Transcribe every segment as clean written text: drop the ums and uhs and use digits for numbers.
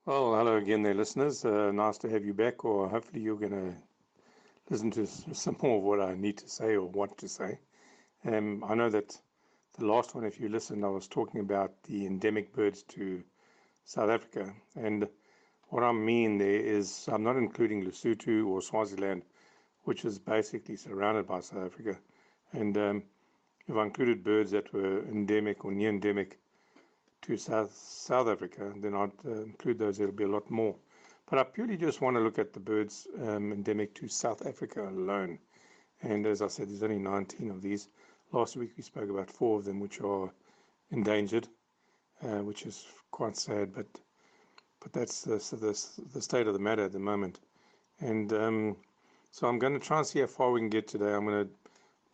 Well, hello again there, listeners. Nice to have you back, or hopefully you're going to listen to some more of what I need to say or want to say. I know that the last one, if you listened, I was talking about the endemic birds to South Africa. And what I mean there is I'm not including Lesotho or Swaziland, which is basically surrounded by South Africa. And if I included birds that were endemic or near endemic to South Africa, then I'd include those. It'll be a lot more. But I purely just want to look at the birds endemic to South Africa alone. And as I said, there's only 19 of these. Last week we spoke about 4 of them which are endangered, which is quite sad. But that's the state of the matter at the moment. And so I'm going to try and see how far we can get today. I'm going to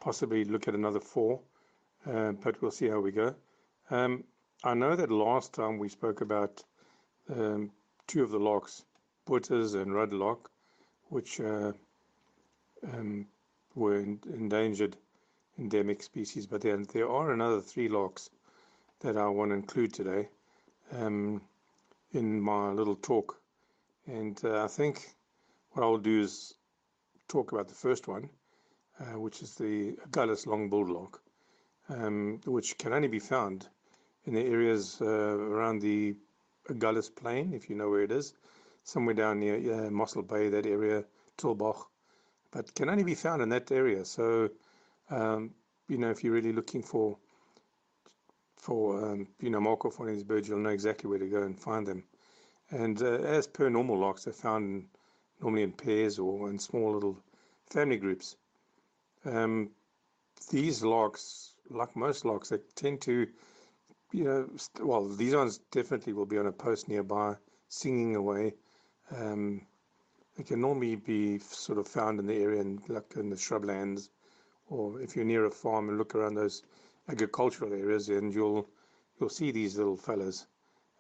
possibly look at another 4, but we'll see how we go. I know that last time we spoke about 2 of the lochs, Butters and Rudlock, which were endangered endemic species, but there are another 3 lochs that I want to include today in my little talk. And I think what I'll do is talk about the first one, which is the Agulhas long-billed loch, which can only be found in the areas around the Agulhas Plain, if you know where it is, somewhere down near Mossel Bay, that area, Tulbach, but can only be found in that area. So, if you're really looking for mark off one of these birds, you'll know exactly where to go and find them. And as per normal lochs, they're found normally in pairs or in small little family groups. These lochs, like most lochs, they tend to these ones definitely will be on a post nearby, singing away. They can normally be sort of found in the area, like in the shrublands, or if you're near a farm and look around those agricultural areas, and you'll see these little fellas.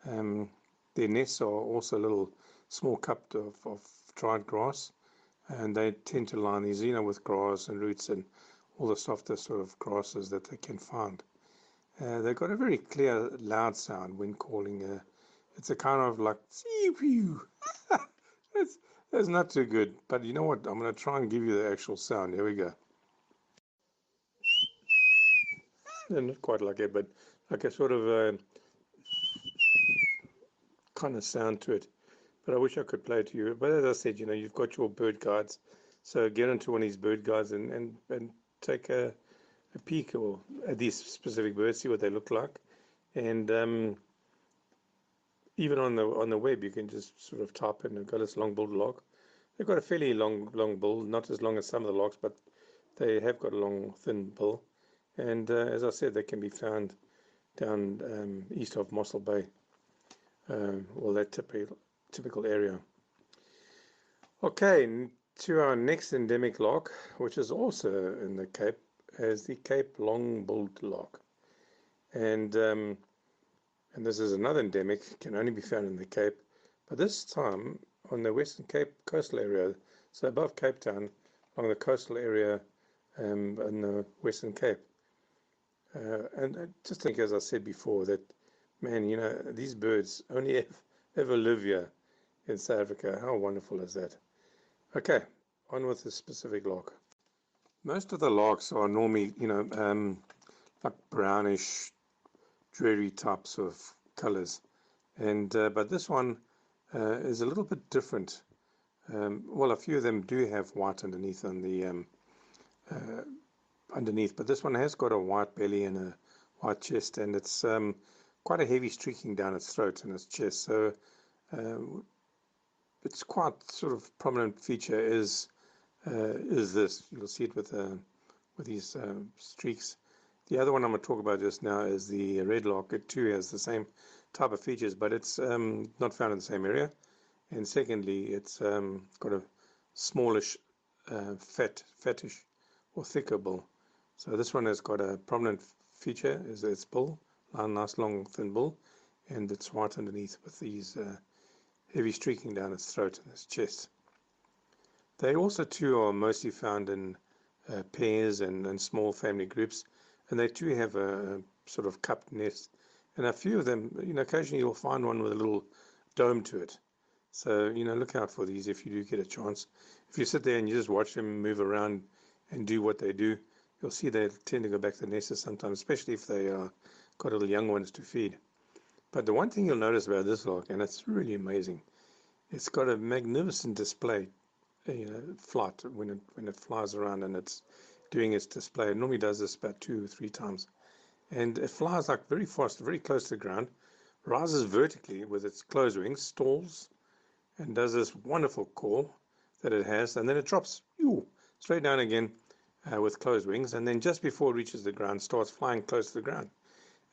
Their nests are also little small cups of dried grass, and they tend to line these, with grass and roots and all the softer sort of grasses that they can find. They've got a very clear, loud sound when calling. It's a kind of like, it's not too good, but you know what? I'm going to try and give you the actual sound. Here we go. Not quite like it, but like a sort of kind of sound to it. But I wish I could play it to you. But as I said, you've got your bird guides. So get into one of these bird guides and take a peek or at these specific birds, see what they look like. And even on the web, you can just sort of type in Agulhas long-billed loch. They've got a fairly long bill, not as long as some of the lochs, but they have got a long, thin bill. And as I said, they can be found down east of Mossel Bay, that typical area. Okay, to our next endemic loch, which is also in the Cape, is the Cape long-billed loch. And this is another endemic, can only be found in the Cape, but this time on the Western Cape coastal area, so above Cape Town, along the coastal area in the Western Cape. And I just think, as I said before, that, man, these birds only ever live here in South Africa. How wonderful is that? Okay, on with the specific loch. Most of the lochs are normally, like brownish, dreary types of colors, and but this one is a little bit different. A few of them do have white underneath on the underneath, but this one has got a white belly and a white chest, and it's quite a heavy streaking down its throat and its chest. So it's quite sort of prominent feature is this. You'll see it with these streaks. The other one I'm going to talk about just now is the red loch. It too has the same type of features, but it's not found in the same area. And secondly, it's got a smallish, fattish or thicker bill. So this one has got a prominent feature, is its bill, a nice long thin bill, and it's white underneath with these heavy streaking down its throat and its chest. They also too are mostly found in pairs and small family groups, and they too have a sort of cupped nest. And a few of them, occasionally you'll find one with a little dome to it. So, look out for these if you do get a chance. If you sit there and you just watch them move around and do what they do, you'll see they tend to go back to the nest sometimes, especially if they got little young ones to feed. But the one thing you'll notice about this lark, and it's really amazing, it's got a magnificent display, flight when it flies around and it's doing its display. It normally does this about 2 or 3 times, and it flies like very fast, very close to the ground, rises vertically with its closed wings, stalls, and does this wonderful call that it has, and then it drops straight down again with closed wings, and then just before it reaches the ground, starts flying close to the ground.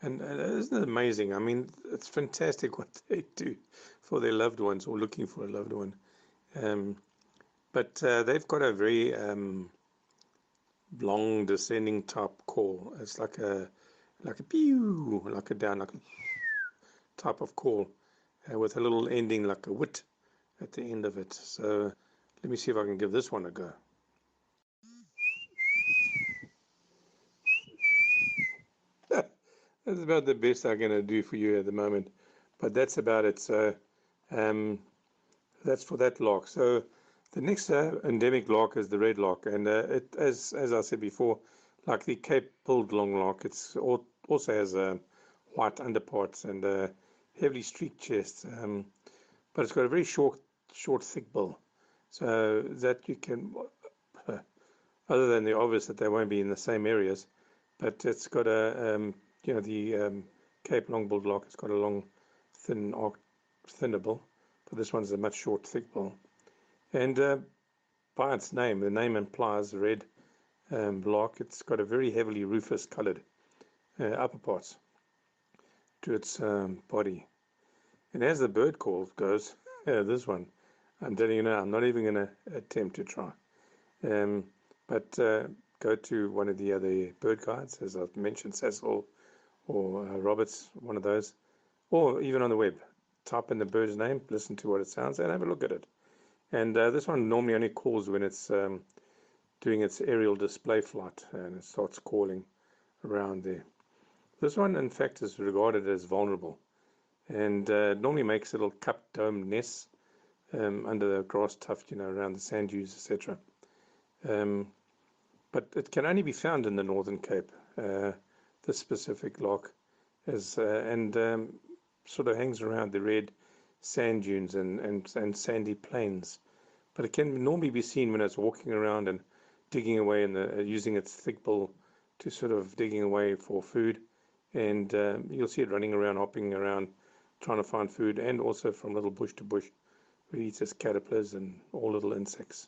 And isn't it amazing? I mean, it's fantastic what they do for their loved ones or looking for a loved one. But they've got a very long descending type call. It's like a pew, like a down, like a type of call with a little ending like a wit at the end of it. So let me see if I can give this one a go. That's about the best I'm going to do for you at the moment, but that's about it. So that's for that lark. So the next endemic lark is the red lark, and it, as I said before, like the Cape-billed longlark, it's also has white underparts and heavily streaked chest, but it's got a very short, thick bill, so that you can, other than the obvious that they won't be in the same areas, but it's got a the Cape long-billed lark. It's got a long, thinner bill, but this one's a much short, thick bill. And by its name, the name implies red lark. It's got a very heavily rufous-coloured upper parts to its body. And as the bird call goes, this one, I'm telling you now, I'm not even going to attempt to try. But go to one of the other bird guides, as I've mentioned, Cecil or Roberts, one of those, or even on the web. Type in the bird's name, listen to what it sounds, and have a look at it. And this one normally only calls when it's doing its aerial display flight, and it starts calling around there. This one, in fact, is regarded as vulnerable, and normally makes little cup dome nests under the grass tuft, around the sand dunes, etc. But it can only be found in the Northern Cape. This specific lark and sort of hangs around the red sand dunes and sandy plains. But it can normally be seen when it's walking around and digging away and using its thick bill to sort of digging away for food. And you'll see it running around, hopping around, trying to find food, and also from little bush to bush. It eats its caterpillars and all little insects.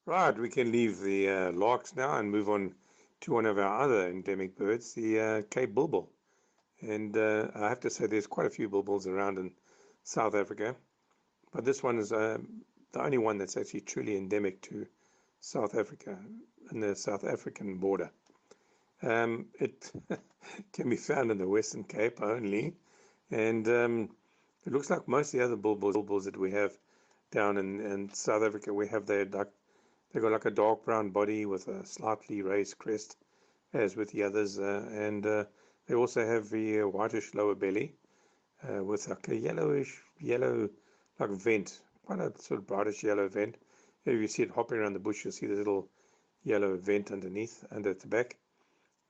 Right, we can leave the larks now and move on to one of our other endemic birds, the Cape bulbul. And I have to say there's quite a few bulbuls around in South Africa, but this one is the only one that's actually truly endemic to South Africa and the South African border. It can be found in the Western Cape only, and it looks like most of the other bulbuls that we have down in South Africa, they've got like a dark brown body with a slightly raised crest, as with the others, and they also have the whitish lower belly with like a yellow like vent, quite a sort of brightish yellow vent. If you see it hopping around the bush, you'll see the little yellow vent underneath, under at the back.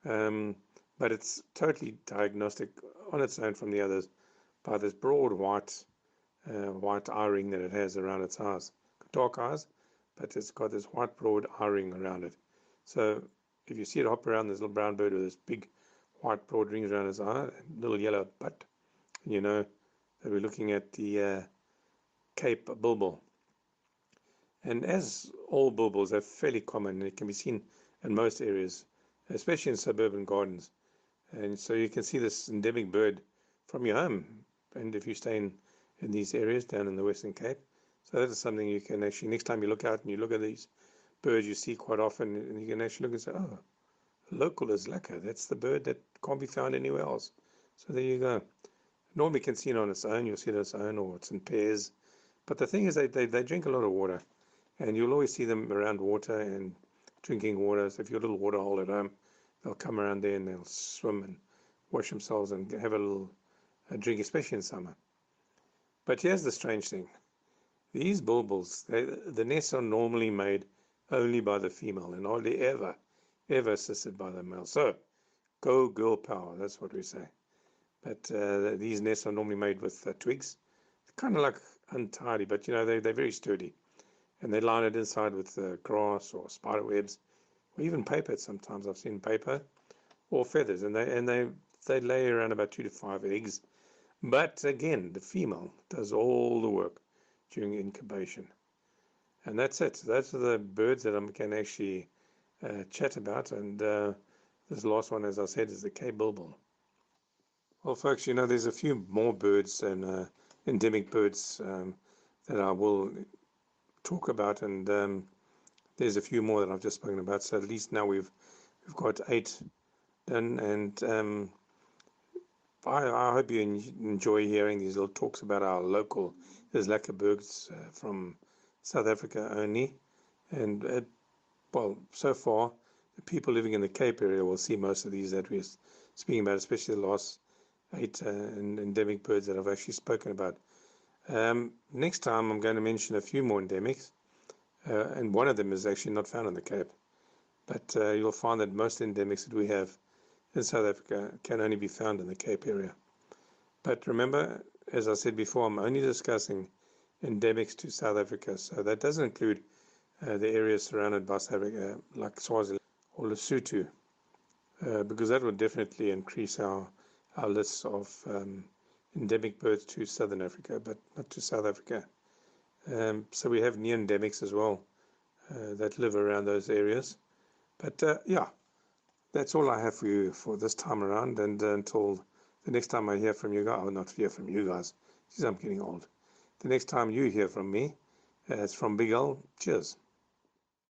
But it's totally diagnostic on its own from the others by this broad white eye ring that it has around its eyes. Dark eyes, but it's got this white broad eye ring around it. So if you see it hop around, this little brown bird with this big white broad rings around its eye, little yellow butt, you know that we're looking at the Cape bulbul. And as all bulbuls, they're fairly common, and it can be seen in most areas, especially in suburban gardens. And so you can see this endemic bird from your home, and if you stay in these areas down in the Western Cape. So that is something you can actually, next time you look out and you look at these birds you see quite often, and you can actually look and say, oh, local is lekker. That's the bird that can't be found anywhere else. So there you go. Normally can see it on its own. You'll see it on its own, or it's in pairs. But the thing is, they drink a lot of water, and you'll always see them around water and drinking water. So if you've got a little water hole at home, they'll come around there and they'll swim and wash themselves and have a little drink, especially in summer. But here's the strange thing. These bulbuls, the nests are normally made only by the female and hardly ever assisted by the male. So, go girl power, that's what we say. But these nests are normally made with twigs, kind of like untidy, but they're very sturdy. And they line it inside with grass or spider webs, or even paper. Sometimes I've seen paper or feathers, and they lay around about 2 to 5 eggs. But again, the female does all the work during incubation. And that's it. Those are the birds that I can actually chat about. And this last one, as I said, is the Cape bulbul. Well, folks, there's a few more birds and endemic birds that I will talk about, and there's a few more that I've just spoken about. So at least now we've got 8 done, and I hope you enjoy hearing these little talks about our local lekker birds from South Africa only. And well, so far, the people living in the Cape area will see most of these that we're speaking about, especially the last 8 endemic birds that I've actually spoken about. Next time, I'm going to mention a few more endemics, and one of them is actually not found in the Cape. But you'll find that most endemics that we have in South Africa can only be found in the Cape area. But remember, as I said before, I'm only discussing endemics to South Africa, so that doesn't include the areas surrounded by South Africa, like Swaziland or Lesotho, because that would definitely increase our lists of endemic birds to Southern Africa, but not to South Africa. So we have near-endemics as well that live around those areas. But yeah, that's all I have for you for this time around. And until the next time I hear from you guys, or not hear from you guys, geez, I'm getting old. The next time you hear from me, it's from Big Al. Cheers.